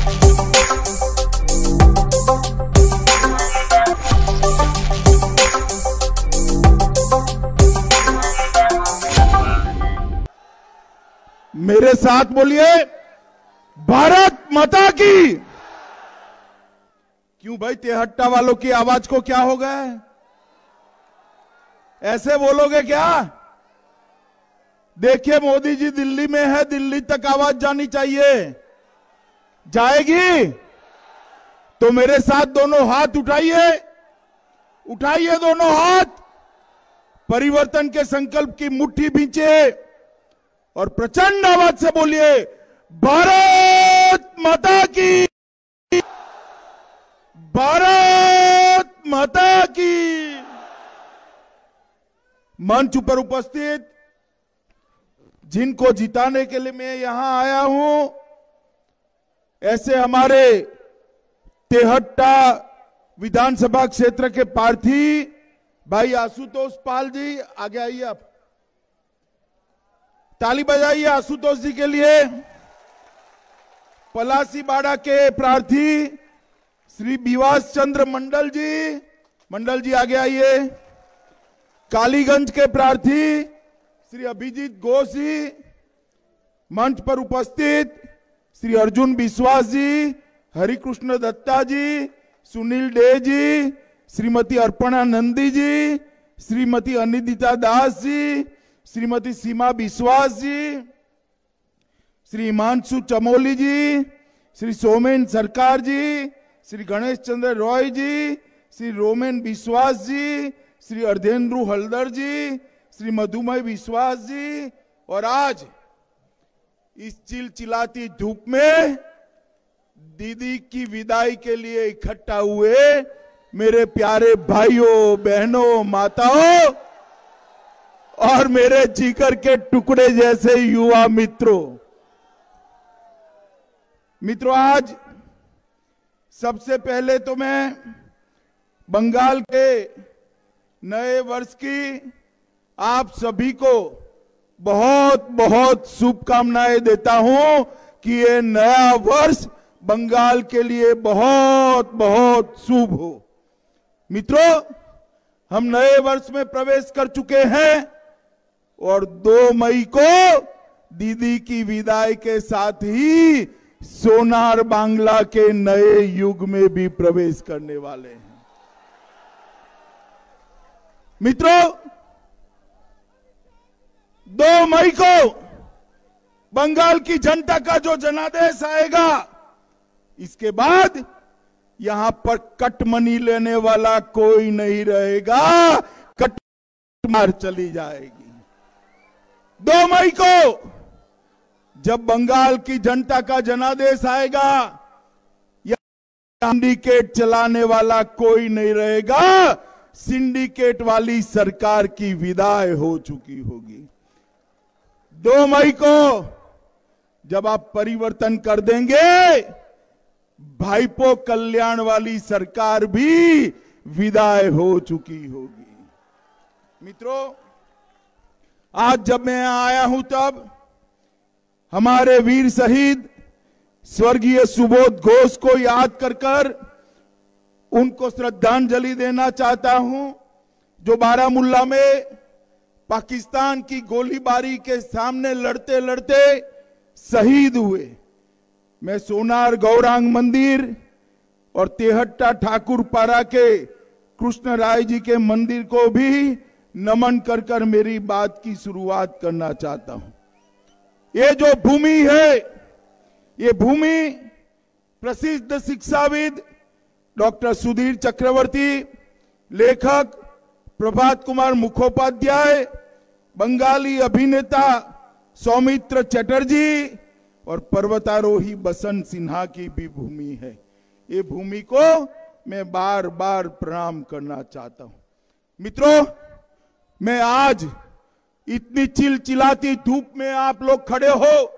मेरे साथ बोलिए, भारत माता की। क्यों भाई, तेहट्टा वालों की आवाज को क्या हो गया है? ऐसे बोलोगे क्या? देखिए, मोदी जी दिल्ली में है, दिल्ली तक आवाज जानी चाहिए। जाएगी? तो मेरे साथ दोनों हाथ उठाइए, उठाइए दोनों हाथ, परिवर्तन के संकल्प की मुट्ठी भींचे और प्रचंड आवाज से बोलिए, भारत माता की, भारत माता की। मंच पर उपस्थित जिनको जिताने के लिए मैं यहां आया हूं, ऐसे हमारे तेहट्टा विधानसभा क्षेत्र के प्रार्थी भाई आशुतोष पाल जी, आगे आइए आप, ताली बजाइए आशुतोष जी के लिए। पलासीबाड़ा के प्रार्थी श्री विवास चंद्र मंडल जी आगे आइए। कालीगंज के प्रार्थी श्री अभिजीत घोष जी, मंच पर उपस्थित श्री अर्जुन विश्वास जी, हरिकृष्ण दत्ता जी, सुनील डे जी, श्रीमती अर्पणा नंदी जी, श्रीमती अनिदिता दास जी, श्रीमती सीमा विश्वास जी, श्री हिमांशु चमोली जी, श्री सोमेन सरकार जी, श्री गणेश चंद्र रॉय जी, श्री रोमेन विश्वास जी, श्री अर्धेंद्रु हल्दर जी, श्री मधुमय विश्वास जी। और आज इस चिलचिलाती धूप में दीदी की विदाई के लिए इकट्ठा हुए मेरे प्यारे भाइयों, बहनों, माताओं और मेरे जिगर के टुकड़े जैसे युवा मित्रों, आज सबसे पहले तो मैं बंगाल के नए वर्ष की आप सभी को बहुत बहुत शुभकामनाएं देता हूं कि ये नया वर्ष बंगाल के लिए बहुत बहुत शुभ हो। मित्रों, हम नए वर्ष में प्रवेश कर चुके हैं और 2 मई को दीदी की विदाई के साथ ही सोनार बांग्ला के नए युग में भी प्रवेश करने वाले हैं। मित्रों, 2 मई को बंगाल की जनता का जो जनादेश आएगा, इसके बाद यहां पर कटमनी लेने वाला कोई नहीं रहेगा, कट मार चली जाएगी। 2 मई को जब बंगाल की जनता का जनादेश आएगा, सिंडिकेट चलाने वाला कोई नहीं रहेगा, सिंडिकेट वाली सरकार की विदाई हो चुकी होगी। 2 मई को जब आप परिवर्तन कर देंगे, भाईपो कल्याण वाली सरकार भी विदाई हो चुकी होगी। मित्रों, आज जब मैं यहां आया हूं तब हमारे वीर शहीद स्वर्गीय सुबोध घोष को याद कर उनको श्रद्धांजलि देना चाहता हूं, जो बारामुल्ला में पाकिस्तान की गोलीबारी के सामने लड़ते लड़ते शहीद हुए। मैं सोनार गौरांग मंदिर और तेहट्टा ठाकुरपारा के कृष्ण राय जी के मंदिर को भी नमन कर मेरी बात की शुरुआत करना चाहता हूं। ये जो भूमि है, ये भूमि प्रसिद्ध शिक्षाविद डॉक्टर सुधीर चक्रवर्ती, लेखक प्रभात कुमार मुखोपाध्याय, बंगाली अभिनेता सौमित्र चटर्जी और पर्वतारोही बसंत सिन्हा की भी भूमि है। ये भूमि को मैं बार बार प्रणाम करना चाहता हूं। मित्रों, मैं आज इतनी चिलचिलाती धूप में आप लोग खड़े हो,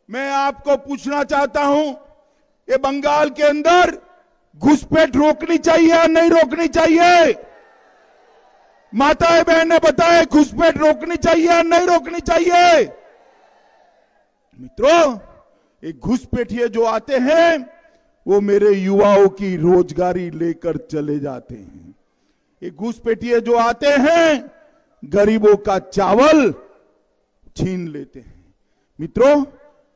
मैं आपको पूछना चाहता हूं, ये बंगाल के अंदर घुसपैठ रोकनी चाहिए या नहीं रोकनी चाहिए? माताएं बहनें बताएं, घुसपैठ रोकनी चाहिए या नहीं रोकनी चाहिए? मित्रों, ये घुसपैठिए जो आते हैं, वो मेरे युवाओं की रोजगारी लेकर चले जाते हैं। ये घुसपैठिए जो आते हैं गरीबों का चावल छीन लेते हैं। मित्रों,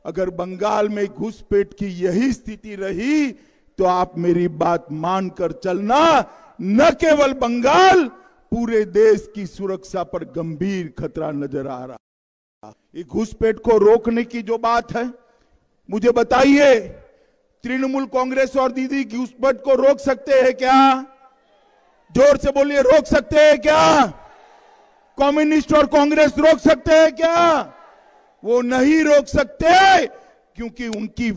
अगर बंगाल में घुसपैठ की यही स्थिति रही तो आप मेरी बात मानकर चलना, न केवल बंगाल, पूरे देश की सुरक्षा पर गंभीर खतरा नजर आ रहा। ये घुसपैठ को रोकने की जो बात है, मुझे बताइए, तृणमूल कांग्रेस और दीदी घुसपैठ को रोक सकते हैं क्या? जोर से बोलिए, रोक सकते हैं क्या? कम्युनिस्ट और कांग्रेस रोक सकते हैं क्या? वो नहीं रोक सकते, क्योंकि उनकी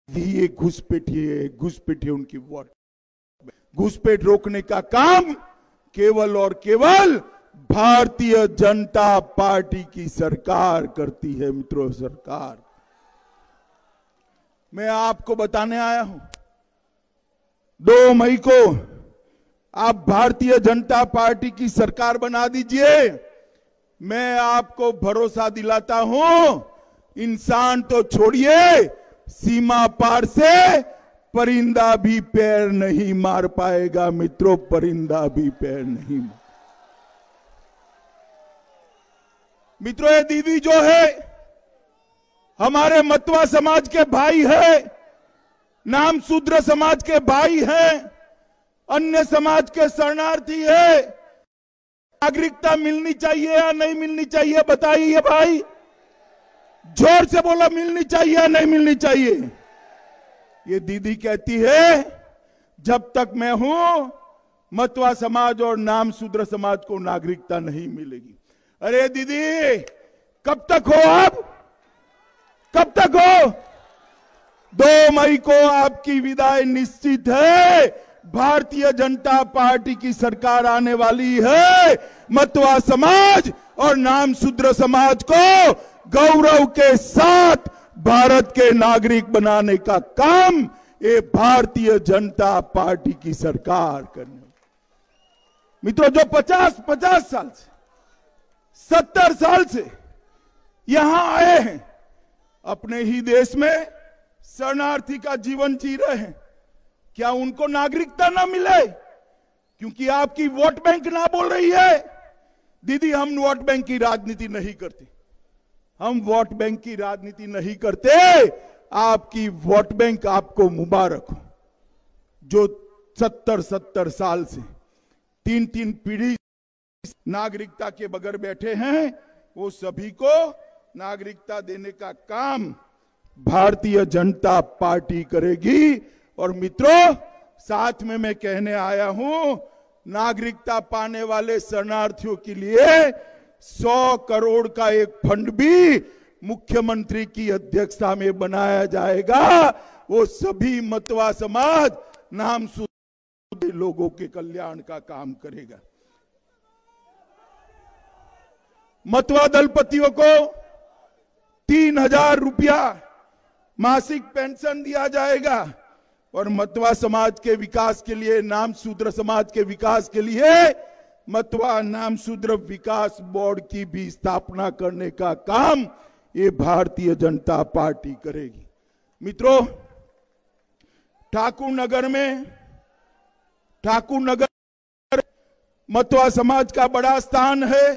ये घुसपैठिए उनकी वोट। घुसपैठ रोकने का काम केवल और केवल भारतीय जनता पार्टी की सरकार करती है। मित्रों, सरकार, मैं आपको बताने आया हूं, 2 मई को आप भारतीय जनता पार्टी की सरकार बना दीजिए। मैं आपको भरोसा दिलाता हूं, इंसान तो छोड़िए, सीमा पार से परिंदा भी पैर नहीं मार पाएगा। मित्रों, परिंदा भी पैर नहीं मार। मित्रों, ये दीदी जो है हमारे मतवा समाज के भाई है, नाम शूद्र समाज के भाई हैं, अन्य समाज के शरणार्थी है। नागरिकता मिलनी चाहिए या नहीं मिलनी चाहिए? बताइए भाई, जोर से बोला, मिलनी चाहिए या नहीं मिलनी चाहिए? ये दीदी कहती है जब तक मैं हूं मतवा समाज और नाम शूद्र समाज को नागरिकता नहीं मिलेगी। अरे दीदी, कब तक हो आप? कब तक हो? 2 मई को आपकी विदाई निश्चित है। भारतीय जनता पार्टी की सरकार आने वाली है। मतवा समाज और नाम शूद्र समाज को गौरव के साथ भारत के नागरिक बनाने का काम ये भारतीय जनता पार्टी की सरकार करने। मित्रों, जो 50 साल से, 70 साल से यहां आए हैं, अपने ही देश में शरणार्थी का जीवन जी रहे हैं, क्या उनको नागरिकता ना मिले? क्योंकि आपकी वोट बैंक ना बोल रही है? दीदी, हम वोट बैंक की राजनीति नहीं करते। हम वोट बैंक की राजनीति नहीं करते। आपकी वोट बैंक आपको मुबारक हो। जो 70 साल से 3 पीढ़ी नागरिकता के बगैर बैठे हैं, वो सभी को नागरिकता देने का काम भारतीय जनता पार्टी करेगी। और मित्रों, साथ में मैं कहने आया हूं, नागरिकता पाने वाले शरणार्थियों के लिए 100 करोड़ का एक फंड भी मुख्यमंत्री की अध्यक्षता में बनाया जाएगा। वो सभी मतवा समाज, नाम शूद्र लोगों के कल्याण का काम करेगा। मतवा दलपतियों को 3000 रुपया मासिक पेंशन दिया जाएगा। और मतवा समाज के विकास के लिए, नाम शूद्र समाज के विकास के लिए मतवा नाम शूद्र विकास बोर्ड की भी स्थापना करने का काम ये भारतीय जनता पार्टी करेगी। मित्रों, ठाकुर नगर मतवा समाज का बड़ा स्थान है।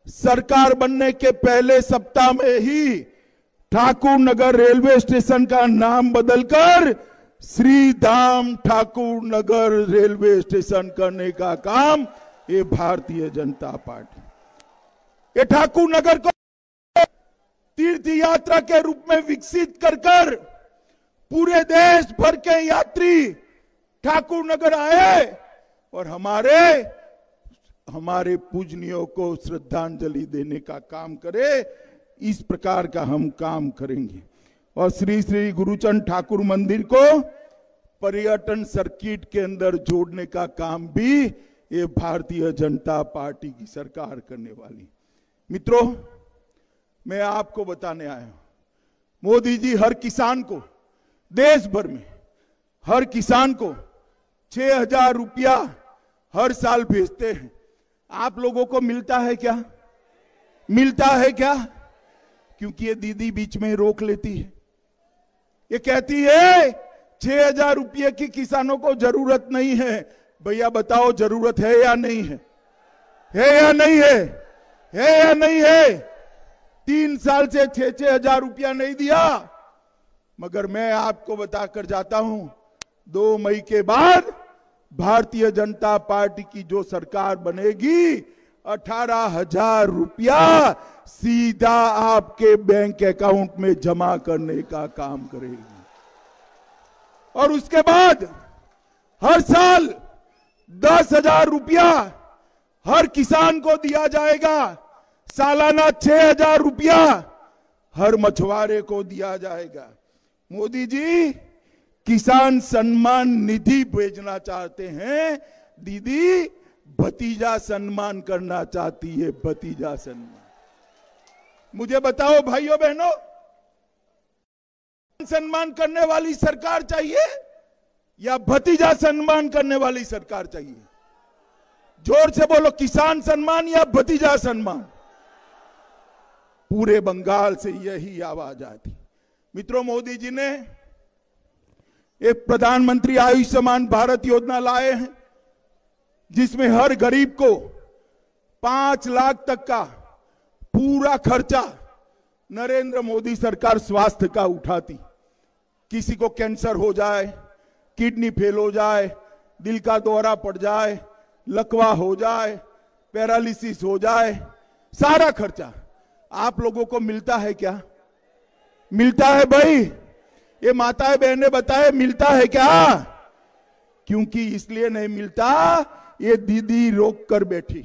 सरकार बनने के पहले सप्ताह में ही ठाकुर नगर रेलवे स्टेशन का नाम बदलकर श्री धाम ठाकुर नगर रेलवे स्टेशन करने का काम ये भारतीय जनता पार्टी, ये ठाकुर नगर को तीर्थ यात्रा के रूप में विकसित कर पूरे देश भर के यात्री ठाकुर नगर आए और हमारे पूजनियों को श्रद्धांजलि देने का काम करे। इस प्रकार का हम काम करेंगे। और श्री श्री गुरुचरण ठाकुर मंदिर को पर्यटन सर्किट के अंदर जोड़ने का काम भी ये भारतीय जनता पार्टी की सरकार करने वाली। मित्रों, मैं आपको बताने आया हूं, मोदी जी हर किसान को, देश भर में हर किसान को 6000 रुपया हर साल भेजते हैं। आप लोगों को मिलता है क्या? मिलता है क्या? क्योंकि ये दीदी बीच में रोक लेती है। ये कहती है 6,000 रुपये की किसानों को जरूरत नहीं है। भैया बताओ जरूरत है या नहीं है? है या नहीं है? है या नहीं है? 3 साल से 6-6 हजार रुपया नहीं दिया। मगर मैं आपको बताकर जाता हूं, 2 मई के बाद भारतीय जनता पार्टी की जो सरकार बनेगी, 18,000 रुपया सीधा आपके बैंक अकाउंट में जमा करने का काम करेगी। और उसके बाद हर साल 10,000 रुपया हर किसान को दिया जाएगा। सालाना 6,000 रुपया हर मछुआरे को दिया जाएगा। मोदी जी किसान सम्मान निधि भेजना चाहते हैं, दीदी भतीजा सम्मान करना चाहती है, भतीजा सम्मान। मुझे बताओ भाइयों बहनों, सम्मान करने वाली सरकार चाहिए या भतीजा सम्मान करने वाली सरकार चाहिए? जोर से बोलो, किसान सम्मान या भतीजा सम्मान? पूरे बंगाल से यही आवाज आती। मित्रों, मोदी जी ने एक प्रधानमंत्री आयुष्मान भारत योजना लाए हैं, जिसमें हर गरीब को 5 लाख तक का पूरा खर्चा नरेंद्र मोदी सरकार स्वास्थ्य का उठाती। किसी को कैंसर हो जाए, किडनी फेल हो जाए, दिल का दौरा पड़ जाए, लकवा हो जाए, पैरालिसिस हो जाए, सारा खर्चा आप लोगों को मिलता है क्या? मिलता है भाई? ये माताएं बहनें बताए, मिलता है क्या? क्योंकि इसलिए नहीं मिलता, ये दीदी रोक कर बैठी।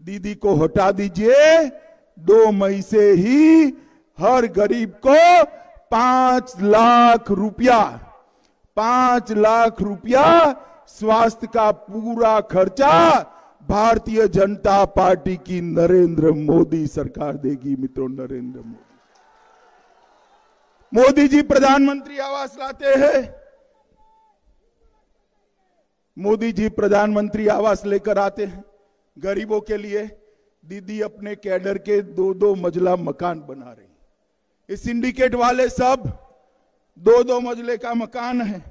दीदी को हटा दीजिए। 2 मई से ही हर गरीब को 5 लाख रुपया, 5 लाख रुपया स्वास्थ्य का पूरा खर्चा भारतीय जनता पार्टी की नरेंद्र मोदी सरकार देगी। मित्रों, नरेंद्र मोदी जी प्रधानमंत्री आवास लाते हैं। मोदी जी प्रधानमंत्री आवास लेकर आते हैं गरीबों के लिए। दीदी अपने कैडर के 2-2 मंजिला मकान बना रही। ये सिंडिकेट वाले सब 2-2 मंजिले का मकान है।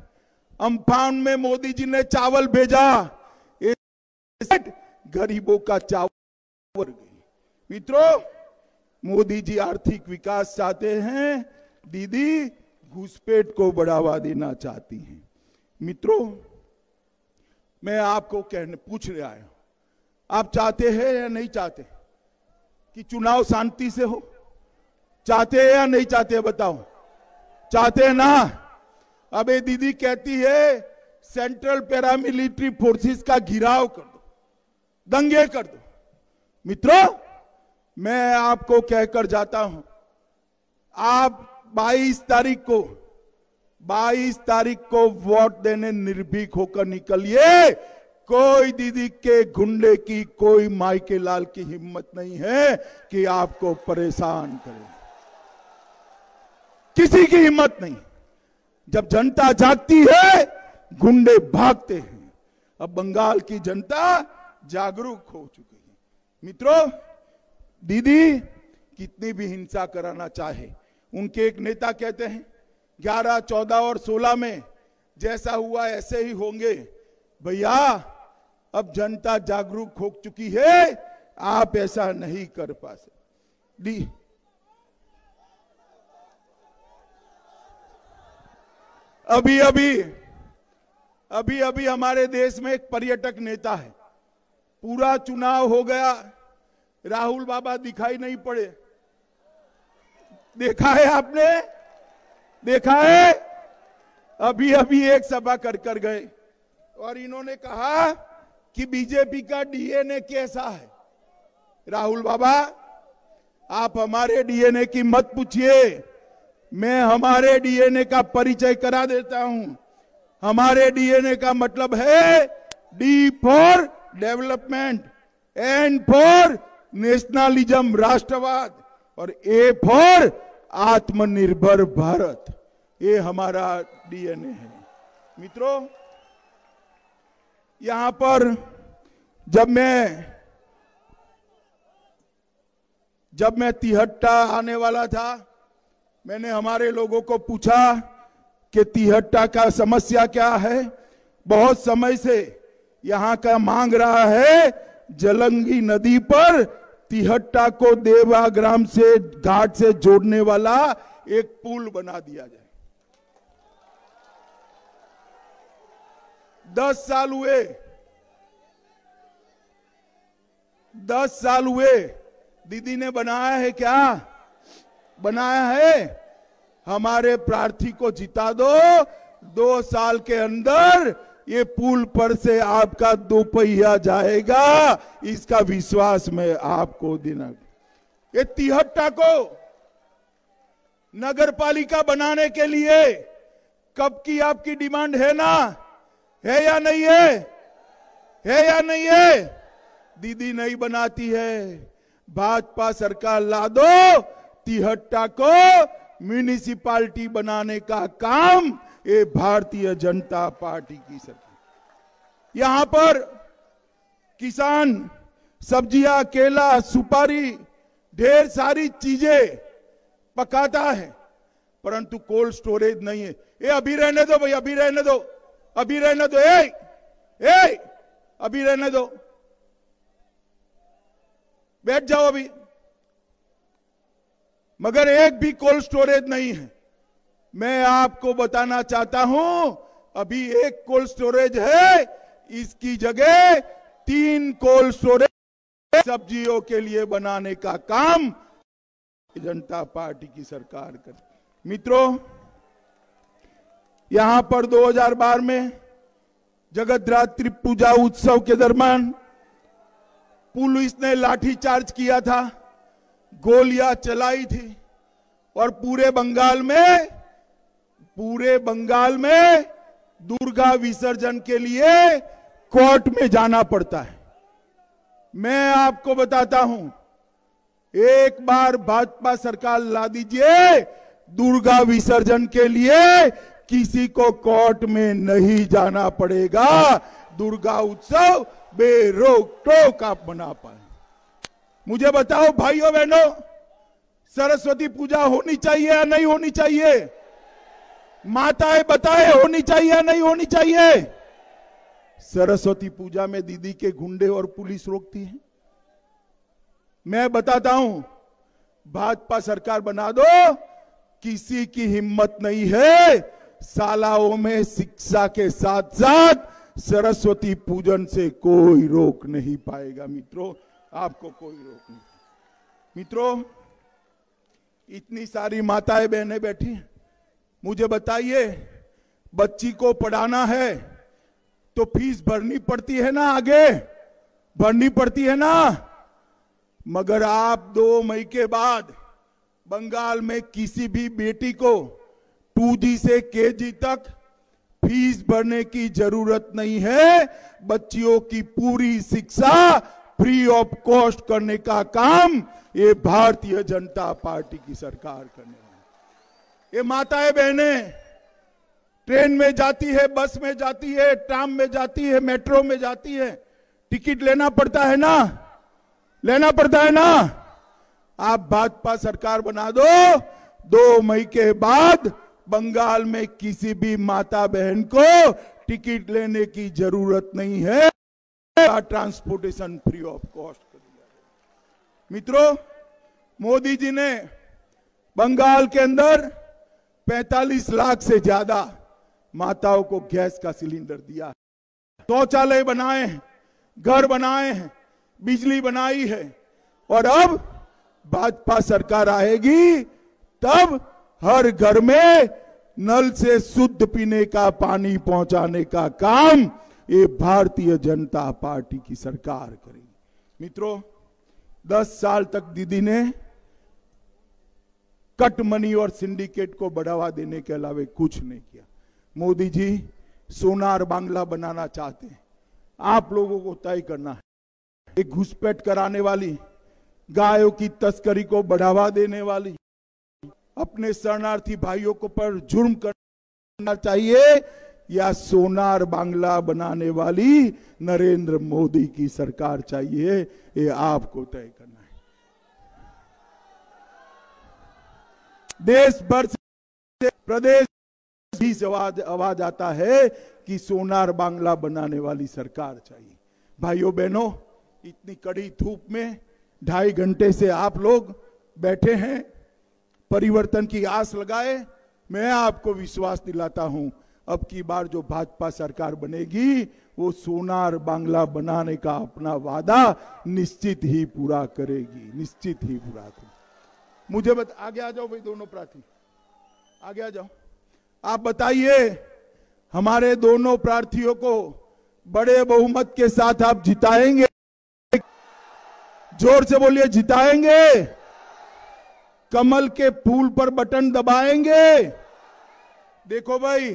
अम्फान में मोदी जी ने चावल भेजा, गरीबों का चावल। मित्रों, मोदी जी आर्थिक विकास चाहते हैं, दीदी घुसपैठ को बढ़ावा देना चाहती हैं। मित्रों, मैं आपको पूछ रहा हूं, आप चाहते हैं या नहीं चाहते कि चुनाव शांति से हो? चाहते हैं या नहीं चाहते? बताओ, चाहते हैं ना? अब ये दीदी कहती है सेंट्रल पैरामिलिट्री फोर्सेस का घिराव कर दो, दंगे कर दो। मित्रों, मैं आपको कहकर जाता हूं, आप 22 तारीख को वोट देने निर्भीक होकर निकलिए। कोई दीदी के गुंडे की, कोई माइके लाल की हिम्मत नहीं है कि आपको परेशान करे। किसी की हिम्मत नहीं। जब जनता जागती है, गुंडे भागते हैं। अब बंगाल की जनता जागरूक हो चुकी है। मित्रों, दीदी कितनी भी हिंसा कराना चाहे, उनके एक नेता कहते हैं 11, 14 और 16 में जैसा हुआ ऐसे ही होंगे। भैया, अब जनता जागरूक हो चुकी है, आप ऐसा नहीं कर पा सकते। अभी हमारे देश में एक पर्यटक नेता है। पूरा चुनाव हो गया, राहुल बाबा दिखाई नहीं पड़े। देखा है आपने? देखा है? अभी एक सभा कर गए और इन्होंने कहा कि बीजेपी का डीएनए कैसा है। राहुल बाबा, आप हमारे डीएनए की मत पूछिए, मैं हमारे डीएनए का परिचय करा देता हूं। हमारे डीएनए का मतलब है D for development, N for nationalism, राष्ट्रवाद, और ए फॉर आत्मनिर्भर भारत। ये हमारा डीएनए है। मित्रों, यहां पर जब मैं तिहट्टा आने वाला था, मैंने हमारे लोगों को पूछा कि तिहट्टा का समस्या क्या है। बहुत समय से यहां का मांग रहा है जलंगी नदी पर तिहट्टा को देवाग्राम से घाट से जोड़ने वाला एक पुल बना दिया जाए। 10 साल हुए, 10 साल हुए, दीदी ने बनाया है क्या? बनाया है? हमारे प्रार्थी को जिता दो, 2 साल के अंदर ये पुल पर से आपका 2 पहिया जाएगा, इसका विश्वास मैं आपको देना। ये तिहट्टा को नगर पालिका बनाने के लिए कब की आपकी डिमांड है ना? है या नहीं है? है या नहीं है? दीदी नहीं बनाती है, भाजपा सरकार ला दो, तिहट्टा को म्यूनिसिपालिटी बनाने का काम ये भारतीय जनता पार्टी की सरकार। यहां पर किसान सब्जियां, केला, सुपारी, ढेर सारी चीजें पकाता है, परंतु कोल्ड स्टोरेज नहीं है। ये अभी रहने दो भाई, अभी रहने दो, अभी रहने दो, अभी रहने दो, बैठ जाओ अभी। मगर एक भी कोल्ड स्टोरेज नहीं है। मैं आपको बताना चाहता हूं, अभी एक कोल्ड स्टोरेज है, इसकी जगह 3 कोल्ड स्टोरेज सब्जियों के लिए बनाने का काम जनता पार्टी की सरकार कर। मित्रों, यहां पर 2012 में जगद्धात्री पूजा उत्सव के दरमियान पुलिस ने लाठीचार्ज किया था, गोलियां चलाई थी और पूरे बंगाल में दुर्गा विसर्जन के लिए कोर्ट में जाना पड़ता है। मैं आपको बताता हूं, एक बार भाजपा सरकार ला दीजिए, दुर्गा विसर्जन के लिए किसी को कोर्ट में नहीं जाना पड़ेगा। दुर्गा उत्सव बेरोक टोक आप मना पाए। मुझे बताओ भाइयों बहनों, सरस्वती पूजा होनी चाहिए या नहीं होनी चाहिए? माताएं बताए होनी चाहिए या नहीं होनी चाहिए? सरस्वती पूजा में दीदी के गुंडे और पुलिस रोकती है। मैं बताता हूं, भाजपा सरकार बना दो, किसी की हिम्मत नहीं है शालाओं में शिक्षा के साथ साथ सरस्वती पूजन से कोई रोक नहीं पाएगा। मित्रों, आपको कोई रोक नहीं। मित्रों, इतनी सारी माताएं बहनें बैठी हैं, मुझे बताइए, बच्ची को पढ़ाना है तो फीस भरनी पड़ती है ना, आगे भरनी पड़ती है ना। मगर आप 2 मई के बाद बंगाल में किसी भी बेटी को 2G से KG तक फीस भरने की जरूरत नहीं है। बच्चियों की पूरी शिक्षा फ्री ऑफ कॉस्ट करने का काम ये भारतीय जनता पार्टी की सरकार करने वाली। ये माताएं बहनें ट्रेन में जाती है, बस में जाती है, ट्राम में जाती है, मेट्रो में जाती है, टिकट लेना पड़ता है ना, लेना पड़ता है ना। आप भाजपा सरकार बना दो, 2 मई के बाद बंगाल में किसी भी माता बहन को टिकट लेने की जरूरत नहीं है, ट्रांसपोर्टेशन फ्री ऑफ कॉस्ट कर दिया। मित्रों, मोदी जी ने बंगाल के अंदर 45 लाख से ज्यादा माताओं को गैस का सिलेंडर दिया है, शौचालय बनाए हैं, घर बनाए हैं, बिजली बनाई है। और अब भाजपा सरकार आएगी तब हर घर में नल से शुद्ध पीने का पानी पहुंचाने का काम ये भारतीय जनता पार्टी की सरकार करेगी। मित्रों, 10 साल तक दीदी ने कट मनी और सिंडिकेट को बढ़ावा देने के अलावा कुछ नहीं किया। मोदी जी सोनार बांग्ला बनाना चाहते हैं, आप लोगों को तय करना है। एक घुसपैठ कराने वाली, गायों की तस्करी को बढ़ावा देने वाली, अपने शरणार्थी भाइयों को पर जुर्म करना चाहिए, या सोनार बांग्ला बनाने वाली नरेंद्र मोदी की सरकार चाहिए, ये आपको तय करना है। देश भर से, प्रदेश से आवाज आता है कि सोनार बांग्ला बनाने वाली सरकार चाहिए। भाइयों बहनों, इतनी कड़ी धूप में 2.5 घंटे से आप लोग बैठे हैं, परिवर्तन की आस लगाए। मैं आपको विश्वास दिलाता हूं, अब की बार जो भाजपा सरकार बनेगी वो सोनार बांग्ला बनाने का अपना वादा निश्चित ही पूरा करेगी, निश्चित ही पूरा करेगी। मुझे आगे आ जाओ भाई, दोनों प्रार्थी आगे आ जाओ। आप बताइए, हमारे दोनों प्रार्थियों को बड़े बहुमत के साथ आप जिताएंगे? जोर से बोलिए, जिताएंगे? कमल के फूल पर बटन दबाएंगे? देखो भाई,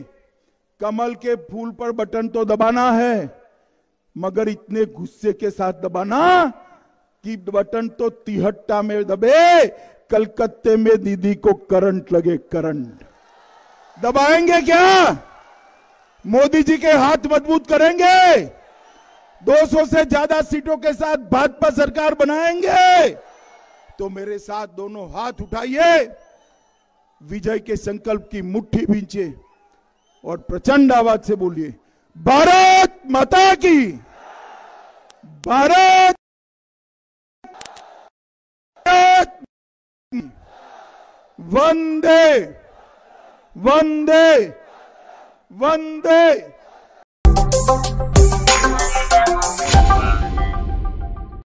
कमल के फूल पर बटन तो दबाना है, मगर इतने गुस्से के साथ दबाना कि बटन तो तिहट्टा में दबे, कलकत्ते में दीदी को करंट लगे, करंट। दबाएंगे क्या? मोदी जी के हाथ मजबूत करेंगे? 200 से ज्यादा सीटों के साथ भाजपा सरकार बनाएंगे? तो मेरे साथ दोनों हाथ उठाइए, विजय के संकल्प की मुट्ठी भींचे और प्रचंड आवाज से बोलिए, भारत माता की, भारत वंदे वंदे वंदे।